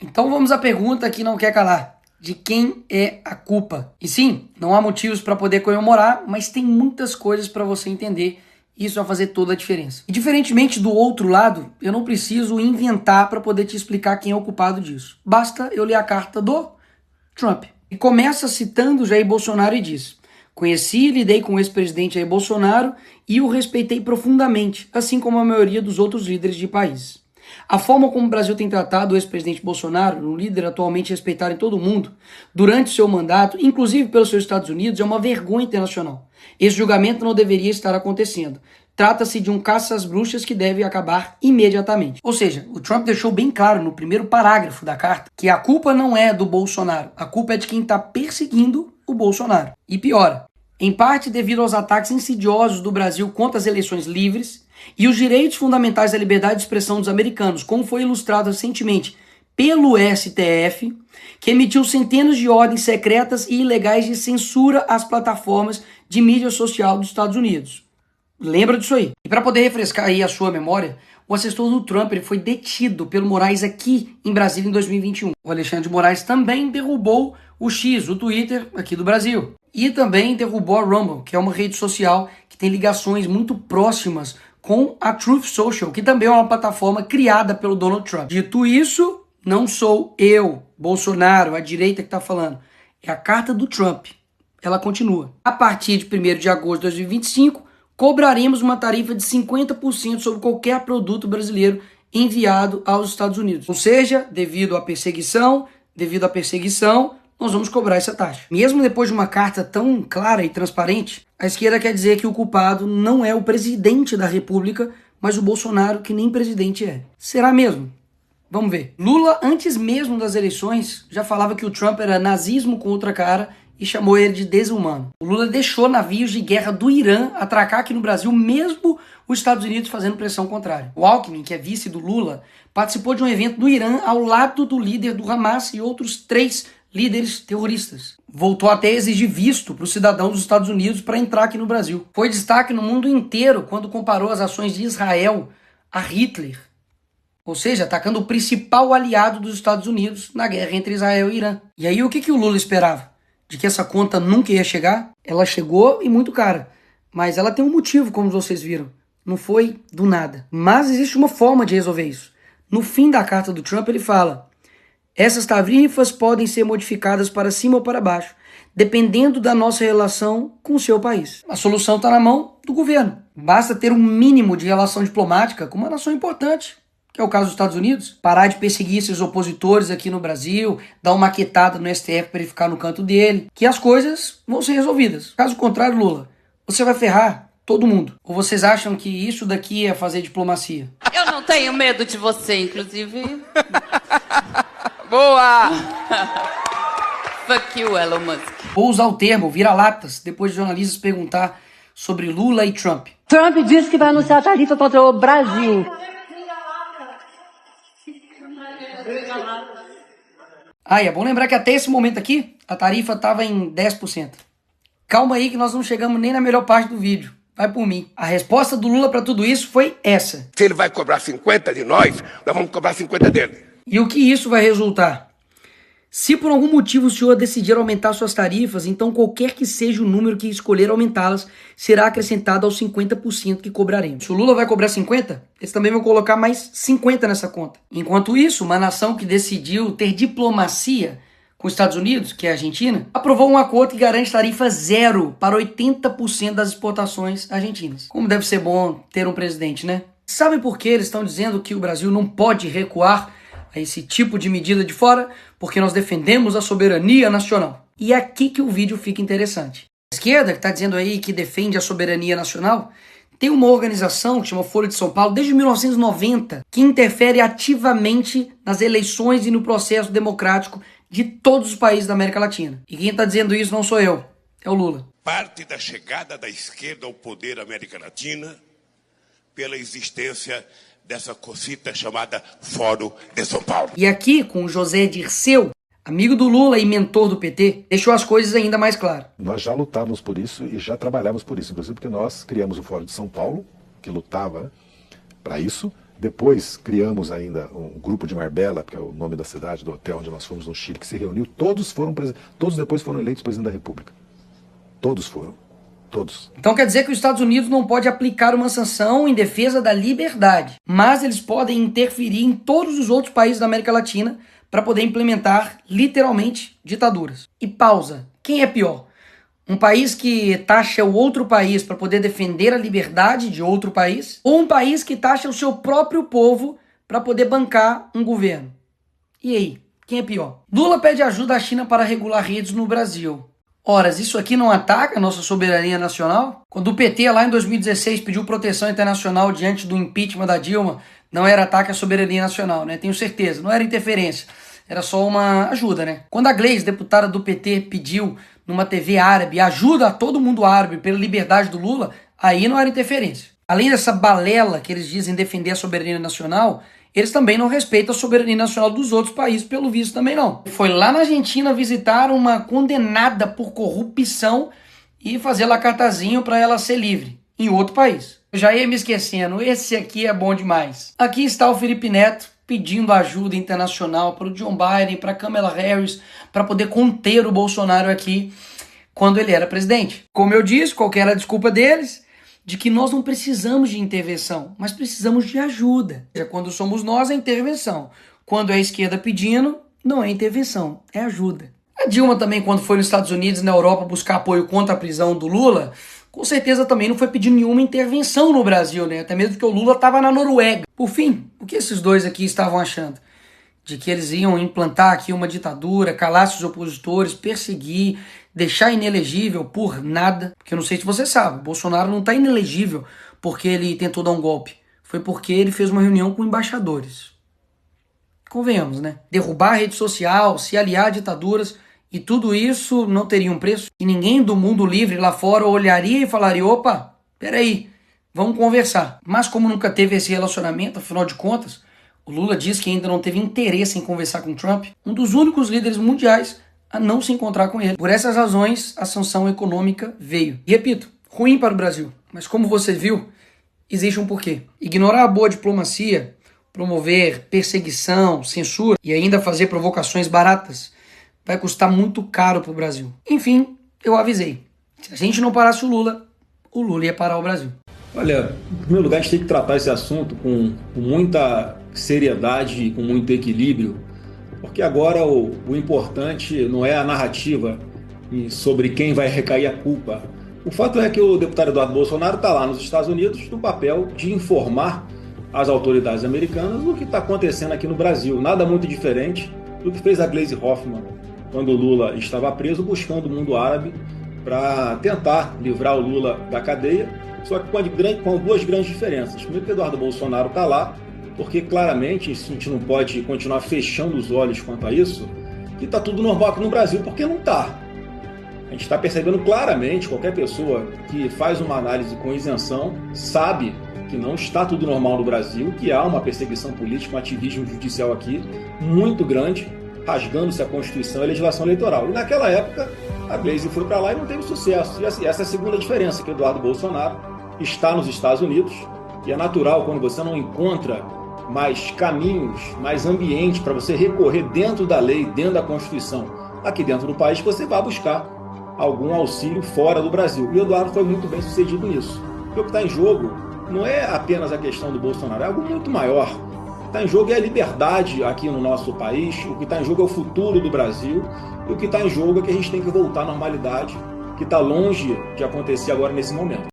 Então vamos à pergunta que não quer calar. De quem é a culpa? E sim, não há motivos para poder comemorar, mas tem muitas coisas para você entender. Isso vai fazer toda a diferença. E diferentemente do outro lado, eu não preciso inventar para poder te explicar quem é o culpado disso. Basta eu ler a carta do Trump. E começa citando Jair Bolsonaro e diz: conheci e lidei com o ex-presidente Jair Bolsonaro e o respeitei profundamente, assim como a maioria dos outros líderes de países. A forma como o Brasil tem tratado o ex-presidente Bolsonaro, um líder atualmente respeitado em todo o mundo, durante seu mandato, inclusive pelos seus Estados Unidos, é uma vergonha internacional. Esse julgamento não deveria estar acontecendo. Trata-se de um caça às bruxas que deve acabar imediatamente. Ou seja, o Trump deixou bem claro no primeiro parágrafo da carta que a culpa não é do Bolsonaro, a culpa é de quem está perseguindo o Bolsonaro. E piora, em parte devido aos ataques insidiosos do Brasil contra as eleições livres e os direitos fundamentais da liberdade de expressão dos americanos, como foi ilustrado recentemente pelo STF, que emitiu centenas de ordens secretas e ilegais de censura às plataformas de mídia social dos Estados Unidos. Lembra disso aí. E para poder refrescar aí a sua memória, o assessor do Trump ele foi detido pelo Moraes aqui em Brasília em 2021. O Alexandre de Moraes também derrubou o X, o Twitter, aqui do Brasil. E também derrubou a Rumble, que é uma rede social que tem ligações muito próximas com a Truth Social, que também é uma plataforma criada pelo Donald Trump. Dito isso, não sou eu, Bolsonaro, a direita que está falando. É a carta do Trump. Ela continua. A partir de 1º de agosto de 2025, cobraremos uma tarifa de 50% sobre qualquer produto brasileiro enviado aos Estados Unidos. Ou seja, devido à perseguição, nós vamos cobrar essa taxa. Mesmo depois de uma carta tão clara e transparente, a esquerda quer dizer que o culpado não é o presidente da República, mas o Bolsonaro, que nem presidente é. Será mesmo? Vamos ver. Lula, antes mesmo das eleições, já falava que o Trump era nazismo com outra cara e chamou ele de desumano. O Lula deixou navios de guerra do Irã atracar aqui no Brasil, mesmo os Estados Unidos fazendo pressão contrária. O Alckmin, que é vice do Lula, participou de um evento do Irã ao lado do líder do Hamas e outros 3 líderes terroristas. Voltou até a exigir visto para os cidadãos dos Estados Unidos para entrar aqui no Brasil. Foi destaque no mundo inteiro quando comparou as ações de Israel a Hitler. Ou seja, atacando o principal aliado dos Estados Unidos na guerra entre Israel e Irã. E aí o que o Lula esperava? De que essa conta nunca ia chegar? Ela chegou e muito cara. Mas ela tem um motivo, como vocês viram. Não foi do nada. Mas existe uma forma de resolver isso. No fim da carta do Trump ele fala: essas tarifas podem ser modificadas para cima ou para baixo, dependendo da nossa relação com o seu país. A solução está na mão do governo. Basta ter um mínimo de relação diplomática com uma nação importante, que é o caso dos Estados Unidos, parar de perseguir esses opositores aqui no Brasil, dar uma quietada no STF para ele ficar no canto dele, que as coisas vão ser resolvidas. Caso contrário, Lula, você vai ferrar todo mundo. Ou vocês acham que isso daqui é fazer diplomacia? Eu não tenho medo de você, inclusive. Boa! Fuck you, Elon Musk. Vou usar o termo vira-latas depois de jornalistas perguntar sobre Lula e Trump. Trump disse que vai anunciar a tarifa contra o Brasil. É bom lembrar que até esse momento aqui, a tarifa estava em 10%. Calma aí que nós não chegamos nem na melhor parte do vídeo. Vai por mim. A resposta do Lula para tudo isso foi essa. Se ele vai cobrar 50 de nós vamos cobrar 50 dele. E o que isso vai resultar? Se por algum motivo o senhor decidir aumentar suas tarifas, então qualquer que seja o número que escolher aumentá-las, será acrescentado aos 50% que cobraremos. Se o Lula vai cobrar 50, eles também vão colocar mais 50 nessa conta. Enquanto isso, uma nação que decidiu ter diplomacia com os Estados Unidos, que é a Argentina, aprovou um acordo que garante tarifa zero para 80% das exportações argentinas. Como deve ser bom ter um presidente, né? Sabe por que eles estão dizendo que o Brasil não pode recuar a esse tipo de medida de fora? Porque nós defendemos a soberania nacional. E é aqui que o vídeo fica interessante. A esquerda, que está dizendo aí que defende a soberania nacional, tem uma organização que chama Folha de São Paulo, desde 1990, que interfere ativamente nas eleições e no processo democrático de todos os países da América Latina. E quem está dizendo isso não sou eu, é o Lula. Parte da chegada da esquerda ao poder da América Latina pela existência dessa cosita chamada Fórum de São Paulo. E aqui, com o José Dirceu, amigo do Lula e mentor do PT, deixou as coisas ainda mais claras. Nós já lutávamos por isso e já trabalhávamos por isso, inclusive porque nós criamos o Fórum de São Paulo, que lutava para isso, Depois criamos ainda um grupo de Marbella, que é o nome da cidade, do hotel onde nós fomos no Chile, que se reuniu. Todos depois foram eleitos presidente da República. Todos foram. Todos. Então quer dizer que os Estados Unidos não pode aplicar uma sanção em defesa da liberdade, mas eles podem interferir em todos os outros países da América Latina para poder implementar, literalmente, ditaduras. E pausa. Quem é pior? Um país que taxa o outro país para poder defender a liberdade de outro país? Ou um país que taxa o seu próprio povo para poder bancar um governo? E aí? Quem é pior? Lula pede ajuda à China para regular redes no Brasil. Ora, isso aqui não ataca a nossa soberania nacional? Quando o PT lá em 2016 pediu proteção internacional diante do impeachment da Dilma, não era ataque à soberania nacional, né? Tenho certeza, não era interferência, era só uma ajuda, né? Quando a Gleisi, deputada do PT, pediu numa TV árabe ajuda a todo mundo árabe pela liberdade do Lula, aí não era interferência. Além dessa balela que eles dizem defender a soberania nacional, eles também não respeitam a soberania nacional dos outros países, pelo visto também não. Foi lá na Argentina visitar uma condenada por corrupção e fazer lá cartazinho para ela ser livre, em outro país. Eu já ia me esquecendo, esse aqui é bom demais. Aqui está o Felipe Neto pedindo ajuda internacional para o John Biden, para Kamala Harris, para poder conter o Bolsonaro aqui quando ele era presidente. Como eu disse, qual que era a desculpa deles? De que nós não precisamos de intervenção, mas precisamos de ajuda. Quando somos nós, é intervenção. Quando é a esquerda pedindo, não é intervenção, é ajuda. A Dilma também, quando foi nos Estados Unidos e na Europa buscar apoio contra a prisão do Lula, com certeza também não foi pedir nenhuma intervenção no Brasil, né? Até mesmo porque o Lula estava na Noruega. Por fim, o que esses dois aqui estavam achando? De que eles iam implantar aqui uma ditadura, calar seus opositores, perseguir, deixar inelegível por nada. Porque eu não sei se você sabe, Bolsonaro não está inelegível porque ele tentou dar um golpe. Foi porque ele fez uma reunião com embaixadores. Convenhamos, né? Derrubar a rede social, se aliar a ditaduras, e tudo isso não teria um preço. E ninguém do mundo livre lá fora olharia e falaria, opa, peraí, vamos conversar. Mas como nunca teve esse relacionamento, afinal de contas, o Lula diz que ainda não teve interesse em conversar com Trump, um dos únicos líderes mundiais a não se encontrar com ele. Por essas razões, a sanção econômica veio. E repito, ruim para o Brasil. Mas como você viu, existe um porquê. Ignorar a boa diplomacia, promover perseguição, censura e ainda fazer provocações baratas vai custar muito caro para o Brasil. Enfim, eu avisei. Se a gente não parasse o Lula ia parar o Brasil. Olha, em primeiro lugar, a gente tem que tratar esse assunto com muita seriedade e com muito equilíbrio, porque agora o importante não é a narrativa sobre quem vai recair a culpa. O fato é que o deputado Eduardo Bolsonaro está lá nos Estados Unidos no papel de informar as autoridades americanas do que está acontecendo aqui no Brasil. Nada muito diferente do que fez a Gleisi Hoffmann quando o Lula estava preso, buscando o mundo árabe para tentar livrar o Lula da cadeia, só que com duas grandes diferenças. Primeiro que Eduardo Bolsonaro está lá, porque claramente a gente não pode continuar fechando os olhos quanto a isso, que está tudo normal aqui no Brasil, porque não está. A gente está percebendo claramente, qualquer pessoa que faz uma análise com isenção sabe que não está tudo normal no Brasil, que há uma perseguição política, um ativismo judicial aqui muito grande, rasgando-se a Constituição e a legislação eleitoral. E naquela época, a Gleisi foi para lá e não teve sucesso. E essa é a segunda diferença, que Eduardo Bolsonaro está nos Estados Unidos, e é natural quando você não encontra mais caminhos, mais ambiente para você recorrer dentro da lei, dentro da Constituição, aqui dentro do país, você vai buscar algum auxílio fora do Brasil. E o Eduardo foi muito bem sucedido nisso. Porque o que está em jogo não é apenas a questão do Bolsonaro, é algo muito maior. O que está em jogo é a liberdade aqui no nosso país, o que está em jogo é o futuro do Brasil, e o que está em jogo é que a gente tem que voltar à normalidade, que está longe de acontecer agora nesse momento.